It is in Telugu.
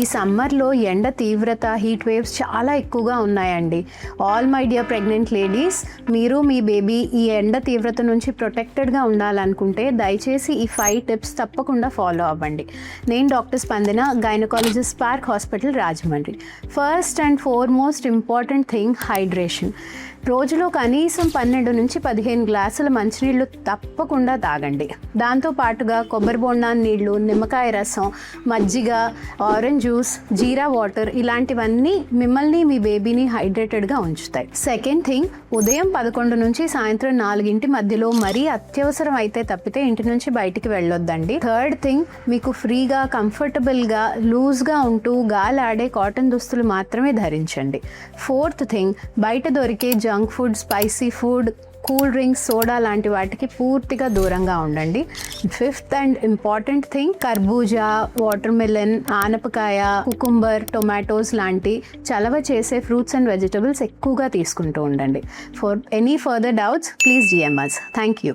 ఈ సమ్మర్లో ఎండ తీవ్రత, హీట్ వేవ్స్ చాలా ఎక్కువగా ఉన్నాయండి. All my dear pregnant ladies, మీరు మీ బేబీ ఈ ఎండ తీవ్రత నుంచి ప్రొటెక్టెడ్గా ఉండాలనుకుంటే దయచేసి ఈ 5 టిప్స్ తప్పకుండా ఫాలో అవ్వండి. నేను డాక్టర్ స్పందన, gynaecologist, spark hospital, Rajahmundry. First and foremost important thing hydration. రోజులో కనీసం 12 నుంచి 15 గ్లాసుల మంచినీళ్ళు తప్పకుండా తాగండి. దాంతోపాటుగా కొబ్బరి బొండాన్ నీళ్ళు, నిమ్మకాయ రసం, మజ్జిగ, ఆరెంజ్ జ్యూస్, జీరా వాటర్ ఇలాంటివన్నీ మిమ్మల్ని మీ బేబీని హైడ్రేటెడ్గా ఉంచుతాయి. సెకండ్ థింగ్, ఉదయం 11 నుంచి సాయంత్రం 4 మధ్యలో మరీ అత్యవసరం అయితే తప్పితే ఇంటి నుంచి బయటికి వెళ్ళొద్దండి. థర్డ్ థింగ్, మీకు ఫ్రీగా, కంఫర్టబుల్గా, లూజ్గా ఉంటూ గాలి ఆడే కాటన్ దుస్తులు మాత్రమే ధరించండి. ఫోర్త్ థింగ్, బయట దొరికే junk food, spicy food, cool drinks, soda లాంటి వాటికి పూర్తిగా దూరంగా ఉండండి. ఫిఫ్త్ అండ్ ఇంపార్టెంట్ థింగ్, కర్బూజా, వాటర్ మిలన్, ఆనపకాయ, కుకుంబర్, టొమాటోస్ లాంటి చలవ చేసే ఫ్రూట్స్ అండ్ వెజిటబుల్స్ ఎక్కువగా తీసుకుంటూ ఉండండి. For any further doubts please DM us. Thank you.